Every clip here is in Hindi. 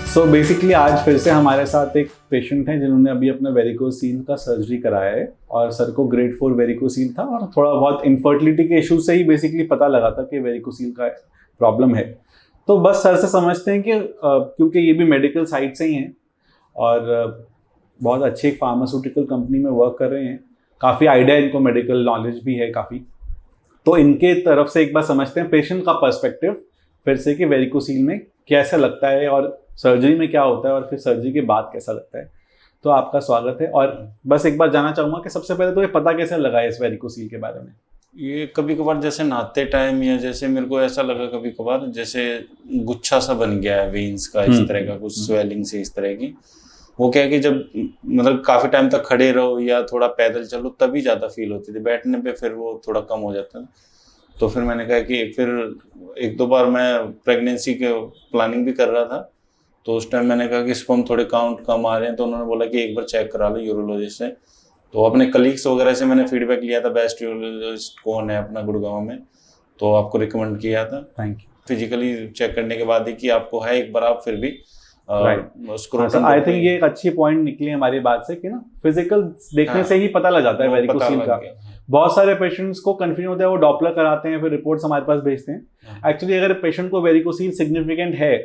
सो बेसिकली आज फिर से हमारे साथ एक पेशेंट है जिन्होंने अभी अपना वेरिकोसील का सर्जरी कराया है और सर को ग्रेड 4 वेरिकोसील था और थोड़ा बहुत इनफर्टिलिटी के इशू से ही बेसिकली पता लगा था कि वेरिकोसील का प्रॉब्लम है। तो बस सर से समझते हैं कि क्योंकि ये भी मेडिकल साइड से ही हैं और बहुत अच्छी एक फार्मास्यूटिकल कंपनी में वर्क कर रहे हैं, काफ़ी आइडिया इनको, मेडिकल नॉलेज भी है काफ़ी। तो इनके तरफ से एक बार समझते हैं पेशेंट का पर्सपेक्टिव फिर से कि वेरिकोसील में कैसा लगता है और सर्जरी में क्या होता है और फिर सर्जरी के बाद कैसा लगता है। तो आपका स्वागत है। और बस एक बार जानना चाहूँगा कि सबसे पहले तो ये पता कैसे लगा इस वेरिकोसील के बारे में? ये कभी कभार जैसे नहाते टाइम या जैसे मेरे को ऐसा लगा कभी कभार जैसे गुच्छा सा बन गया है वेन्स का, इस तरह का कुछ स्वेलिंग से इस तरह की। वो क्या है कि जब मतलब काफी टाइम तक खड़े रहो या थोड़ा पैदल चलो तभी ज्यादा फील होती थी, बैठने पे फिर वो थोड़ा कम हो जाता है। तो फिर मैंने कहा कि फिर एक दो बार मैं प्रेगनेंसी के प्लानिंग भी कर रहा था, तो उस टाइम मैंने कहा कि स्पर्म थोड़े काउंट कम आ रहे हैं, तो उन्होंने बोला कि एक बार चेक करा लो यूरोलॉजिस्ट से। तो अपने कलीग्स वगैरह से मैंने फीडबैक लिया था, बेस्ट यूरोलॉजिस्ट कौन है अपना गुड़गांव में, तो आपको रिकमेंड किया था। Thank you. फिजिकली चेक करने के बाद ही कि आपको है, एक बार आप फिर भी आई थिंक ये एक अच्छी पॉइंट निकली हमारी बात से कि ना फिजिकल देखने से ही पता लग जाता है वेरिकोसील का। बहुत सारे पेशेंट्स को कंफ्यूजन होता है, वो डॉपलर कराते हैं फिर रिपोर्ट्स हमारे पास भेजते हैं। एक्चुअली अगर पेशेंट को वेरिकोसील सिग्निफिकेंट है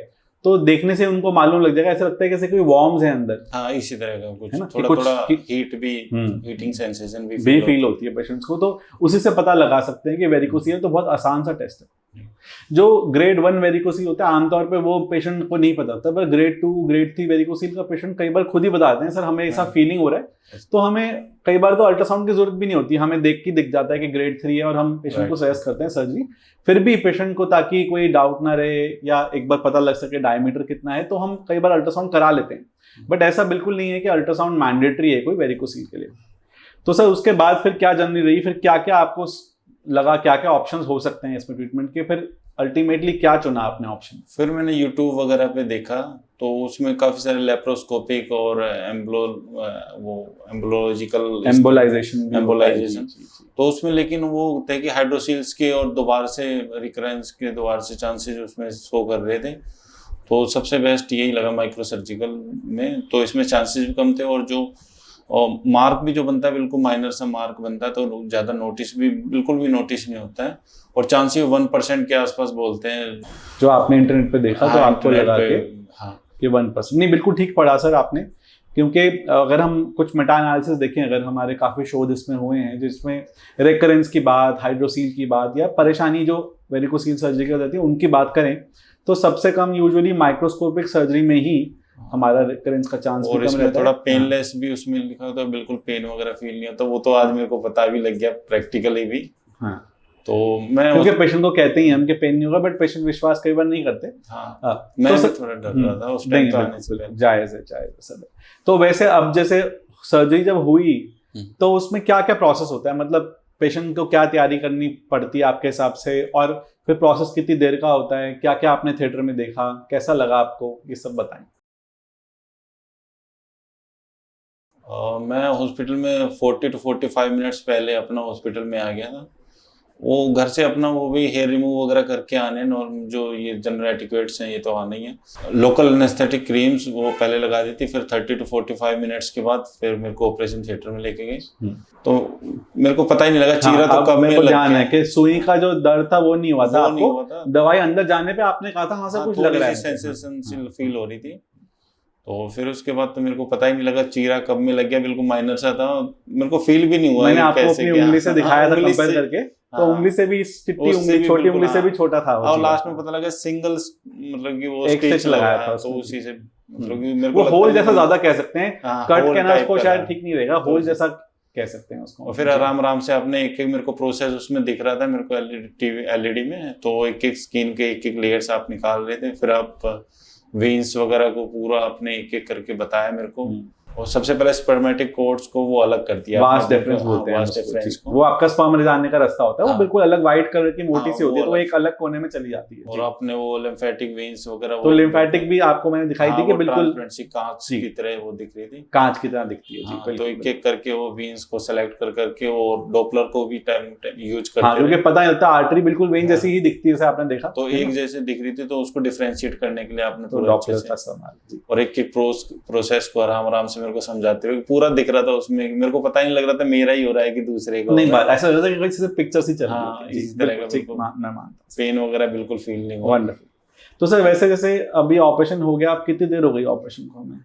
तो देखने से उनको मालूम लग जाएगा, ऐसा लगता है जैसे कोई वॉर्म्स है अंदर। हाँ, इसी तरह का कुछ है ना, थोड़ा हीट भी, हीटिंग सेंसेशन भी फील होती है पेशेंट्स को। तो उसी से पता लगा सकते हैं कि वेरिकोसील तो बहुत आसान सा टेस्ट है। जो ग्रेड 1 वेरिकोसील होता है आमतौर पे वो पेशेंट को नहीं पता होता, पर ग्रेड 2 ग्रेड 3 वेरिकोसील का पेशेंट कई बार खुद ही बताते हैं सर हमें ऐसा फीलिंग हो रहा है। तो हमें कई बार तो अल्ट्रासाउंड की जरूरत भी नहीं होती, हमें देख के दिख जाता है कि ग्रेड 3 है और हम पेशेंट को सजेस्ट करते हैं सर्जरी। फिर भी पेशेंट को ताकि कोई डाउट ना रहे या एक बार पता लग सके डायमीटर कितना है, तो हम कई बार अल्ट्रासाउंड करा लेते हैं। बट ऐसा बिल्कुल नहीं है कि अल्ट्रासाउंड मैंडेटरी है कोई वेरिकोसील के लिए। तो सर उसके बाद फिर क्या जर्नी रही, फिर क्या क्या आपको लगा, क्या क्या ऑप्शंस हो सकते हैं इसमें ट्रीटमेंट के, फिर अल्टीमेटली क्या चुना आपने ऑप्शन? फिर मैंने यूट्यूब वगैरह पे देखा तो उसमें काफी सारे लेप्रोस्कोपिक और एम्बोलाइजेशन तो उसमें, लेकिन वो थे कि हाइड्रोसील्स के और दोबारा से रिकरेंस के दोबारा से चांसेस उसमें शो कर रहे थे। तो सबसे बेस्ट यही लगा माइक्रो सर्जिकल में, तो इसमें चांसेस भी कम थे और जो मार्क भी जो बनता है बिल्कुल माइनर सा मार्क बनता है, तो ज्यादा नोटिस भी बिल्कुल भी नोटिस नहीं होता है और चांसेस 1% के आसपास बोलते हैं जो आपने इंटरनेट पे देखा। हाँ, तो आपको लगा के हाँ कि 1%। नहीं, बिल्कुल ठीक पढ़ा सर आपने, क्योंकि अगर हम कुछ मेटा एनालिसिस देखें, अगर हमारे काफ़ी शोध इसमें हुए हैं जिसमें रिकरेंस की बात, हाइड्रोसील की बात या परेशानी जो वेरिकोसील सर्जरी की होती है उनकी बात करें, तो सबसे कम यूजुअली माइक्रोस्कोपिक सर्जरी में ही हमारा रिकरेंस का चांस और इसमें थोड़ा पेनलेस भी उसमें लिखा होता है, बिल्कुल पेन वगैरह फील नहीं होता। वो तो आज मेरे को पता भी लग गया प्रैक्टिकली भी। हाँ, तो मैं क्योंकि पेशेंट को कहते ही हम कि पेन नहीं होगा, बट पेशेंट विश्वास कई बार नहीं करते। हाँ, मैं तो थोड़ा डर रहा था उस टाइम, तो आने से पहले। जायज है सर। तो वैसे अब जैसे सर्जरी जब हुई तो उसमें क्या क्या प्रोसेस होता है, मतलब पेशेंट को क्या तैयारी करनी पड़ती है आपके हिसाब से, और फिर प्रोसेस कितनी देर का होता है, क्या क्या आपने थिएटर में देखा, कैसा लगा आपको, ये सब बताएं। मैं हॉस्पिटल में 40 to 45 मिनट्स पहले अपना हॉस्पिटल में आ गया था। वो घर से अपना वो भी हेयर रिमूव वगैरह करके आने, नॉर्मल जो ये जनरल एटिक्वेट्स हैं ये तो आना ही है। लोकल एनेस्थेटिक क्रीम्स वो पहले लगा दी थी, फिर 30 to 45 मिनट्स के बाद फिर मेरे को ऑपरेशन थिएटर में लेके गए। तो मेरे को पता ही नहीं लगा चीरा तो कब में लग गया है कि सुई का जो दर्द था वो नहीं हुआ था आपको, दवाई अंदर जाने पे आपने कहा था हाँ से कुछ लग रहा है, सेंसेशन फील हो रही थी। तो फिर उसके बाद तो मेरे को पता ही नहीं लगा चीरा कब में लग गया, बिल्कुल माइनर सा था, मेरे को फील भी नहीं हुआ। मैंने आपको अपनी उंगली से दिखाया था कंपेयर करके, तो उंगली से भी चिट्टी उंगली, छोटी उंगली से भी छोटा था और लास्ट में पता लगा सिंगल मतलब कि वो स्टिच लगाया था, तो उसी से मतलब कि मेरे को होल जैसा ज्यादा कह सकते हैं, कट कहना उसको शायद ठीक नहीं रहेगा, होल जैसा कह सकते हैं उसको। और फिर आराम से आपने एक एक मेरे को प्रोसेस उसमें दिख रहा था, मेरे को एलईडी में, तो एक एक स्किन के एक एक लेयर्स आप निकाल रहे थे, फिर आप वेन्स वगैरह को पूरा आपने एक एक करके बताया मेरे को। और सबसे पहले स्पर्मेटिक कोट्स को वो अलग करती है, वास्ट डिफरेंस बोलते हैं वास्ट डिफरेंस को। वो आपका स्पर्म ले जाने का रास्ता होता है, वो हाँ। बिल्कुल अलग व्हाइट कलर की मोटी हाँ, सी होती है, वो तो वो एक अलग कोने में चली जाती है। और अपने वो लिम्फेटिक वेन्स वगैरह, तो लिम्फेटिक भी आपको मैंने दिखाई दी कि बिल्कुल कांच की तरह वो दिख रही थी, कांच की तरह दिखती है जी। हाँ, तो एक एक करके वो वेन्स को सेलेक्ट कर करके वो डॉपलर को भी टाइम यूज करते हाँ, क्योंकि पता नहीं लगता, आर्टरी बिल्कुल वेन जैसी ही दिखती है, जैसे आपने देखा, तो एक जैसे दिख रही थी, तो उसको डिफरेंशिएट करने के लिए आपने तो पूरा अच्छे डॉपलर से का इस्तेमाल। और एक एक प्रोसेस को आराम आराम से मेरे को समझाते हुए पूरा दिख रहा था उसमें, मेरे को पता ही नहीं लग रहा था मेरा ही हो रहा है कि दूसरे का नहीं, बात ऐसा लग रहा था कि कोई सिर्फ पिक्चर्स ही चल रही हाँ, थी। इसी तरह का बिल्कुल, मैं मानता पेन वगैरह बिल्कुल फील नहीं हूँ। हुआ। वंडरफुल। तो सर वैसे जैसे अभी ऑपरेशन हो गया, आप कितनी देर हो गई ऑपरेशन को हमें?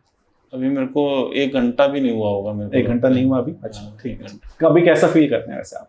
अभी मेरे को 1 घंटा भी नहीं हुआ होगा मेरे को। 1 घंटा नहीं हुआ अभी? अच्छा, ठीक है। अभी कैसा फील करते हैं वैसे आप?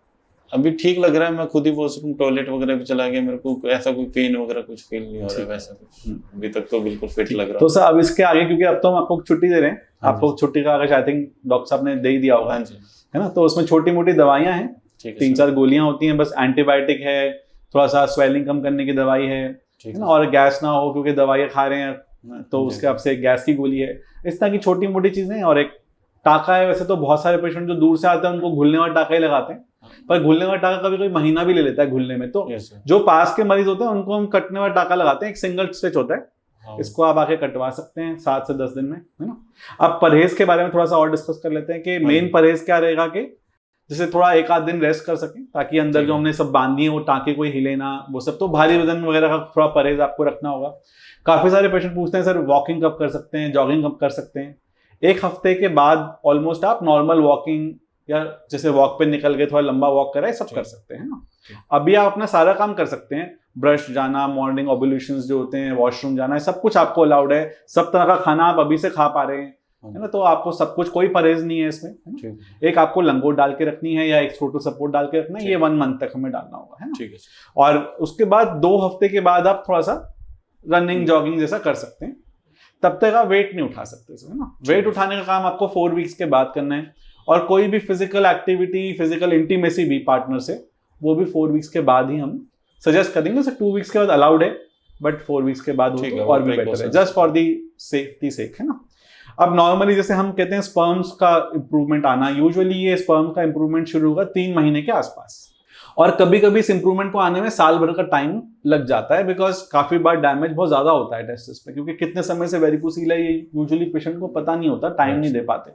अभी ठीक लग रहा है, मैं खुद ही वॉशरूम टॉयलेट वगैरह भी चला गया, मेरे को ऐसा कोई पेन वगैरह कुछ फील नहीं हो रहा है वैसा कुछ। अभी तक तो बिल्कुल फिट लग रहा है। तो सर अब इसके आगे, क्योंकि अब तो हम आपको छुट्टी दे रहे हैं, आपको छुट्टी का आगे आई थिंक डॉक्टर साहब ने दे ही दिया होगा, है ना? तो उसमें छोटी मोटी दवाइयां हैं, 3-4 गोलियां होती हैं बस, एंटीबायोटिक है, थोड़ा सा स्वेलिंग कम करने की दवाई है ना, और गैस ना हो क्योंकि दवाइयाँ खा रहे हैं तो उसके आपसे गैस की गोली है, इस तरह की छोटी मोटी चीजें। और एक टाका है। वैसे तो बहुत सारे पेशेंट जो दूर से आते हैं उनको घुलने वाला टाका ही लगाते हैं, पर घुलने वाला टाका कभी कोई महीना भी ले लेता है घुलने में। तो जो पास के मरीज होते हैं उनको हम कटने वाला टाका लगाते हैं, एक सिंगल स्टिच होता है, इसको आप आके कटवा सकते हैं 7 से 10 दिन में, है ना? अब परहेज के बारे में थोड़ा सा और डिस्कस कर लेते हैं कि मेन परहेज क्या रहेगा, कि जैसे थोड़ा 1 आध दिन रेस्ट कर सकें ताकि अंदर जो हमने सब बांधी है वो टाँके कोई हिले ना, वो सब। तो भारी वजन वगैरह का थोड़ा परहेज आपको रखना होगा। काफी सारे पेशेंट पूछते हैं सर वॉकिंग कब कर सकते हैं, जॉगिंग कब कर सकते हैं? 1 हफ्ते के बाद ऑलमोस्ट आप नॉर्मल वॉकिंग या जैसे वॉक पे निकल गए, थोड़ा लंबा वॉक करा है, सब कर सकते हैं ना। अभी आप अपना सारा काम कर सकते हैं, ब्रश जाना, मॉर्निंग ओब्यूलेशंस जो होते हैं, वॉशरूम जाना है, सब कुछ आपको अलाउड है। सब तरह का खाना आप अभी से खा पा रहे हैं, है ना? तो आपको सब कुछ, कोई परहेज नहीं है इसमें, है ना? एक आपको लंगोट डाल के रखनी है या एक छोटू सपोर्ट डाल के रखना है, ये 1 मंथ तक हमें डालना होगा, है ना? ठीक है। और उसके बाद 2 हफ्ते के बाद आप थोड़ा सा रनिंग जॉगिंग जैसा कर सकते हैं। तब तक आप वेट नहीं उठा सकते, है ना? वेट उठाने का काम आपको 4 वीक्स के बाद करना है। और कोई भी फिजिकल एक्टिविटी, फिजिकल इंटीमेसी भी पार्टनर से, वो भी 4 वीक्स के बाद ही हम सजेस्ट कर देंगे। 2 वीक्स के बाद अलाउड है, बट 4 वीक्स के बाद हो तो और भी बेटर है, जस्ट फॉर दी सेफ्टी सेक, है ना? अब नॉर्मली जैसे हम कहते हैं स्पर्म्स का इंप्रूवमेंट आना, यूजुअली ये स्पर्म का इंप्रूवमेंट शुरू होगा 3 महीने के आसपास, और कभी कभी इस इंप्रूवमेंट को आने में साल भर का टाइम लग जाता है, बिकॉज काफी बार डैमेज बहुत ज्यादा होता है टेस्टिस पे, क्योंकि कितने समय से वेरिकोसील है ये यूजुअली पेशेंट को पता नहीं होता, टाइम नहीं दे पाते।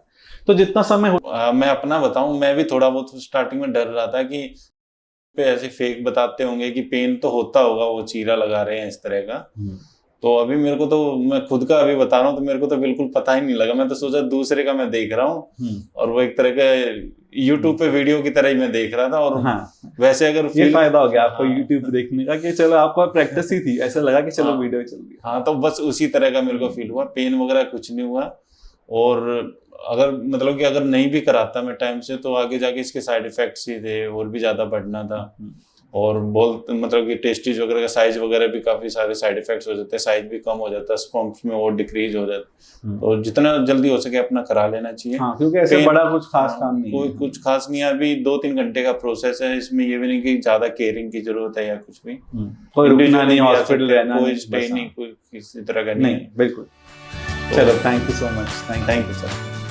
तो जितना समय मैं अपना बताऊं, मैं भी थोड़ा बहुत स्टार्टिंग में डर रहा था कि पे ऐसे फेक बताते होंगे कि पेन तो होता होगा, वो चीरा लगा रहे हैं इस तरह का। तो अभी मेरे को तो, मैं खुद का अभी बता रहा हूँ, तो मेरे को तो बिल्कुल पता ही नहीं लगा। मैं तो सोचा दूसरे का मैं देख रहा हूँ, और वो एक तरह का YouTube पे वीडियो की तरह ही मैं देख रहा था। और वैसे अगर ये फायदा हो गया आपको YouTube देखने का कि चलो आपको प्रैक्टिस ही थी, ऐसा लगा कि चलो वीडियो चल रही है। हाँ, तो बस उसी तरह का मेरे को फील हुआ, पेन वगैरह कुछ नहीं हुआ। और अगर मतलब कि अगर नहीं भी कराता मैं टाइम से, तो आगे जाके इसके साइड इफेक्ट्स ही थे, और भी ज्यादा बढ़ना था। और बहुत मतलब कि टेस्टिज वगैरह का साइज वगैरह भी काफी सारे साइड इफेक्ट्स हो जाते हैं, साइज भी कम हो जाता है, स्पर्म्स में और डिक्रीज हो जाता है। तो जितना जल्दी हो सके अपना करा लेना चाहिए। हाँ, क्योंकि ऐसे बड़ा कुछ खास काम नहीं कोई कुछ खास नहीं है। अभी 2-3 घंटे का प्रोसेस है, इसमें ये भी नहीं कि ज्यादा केयरिंग की जरूरत है या कुछ भी, कोई रुकना नहीं, हॉस्पिटल रहना, कोई स्टे नहीं, कोई किसी तरह का नहीं। बिल्कुल। चलो, thank you so much. Thank you sir.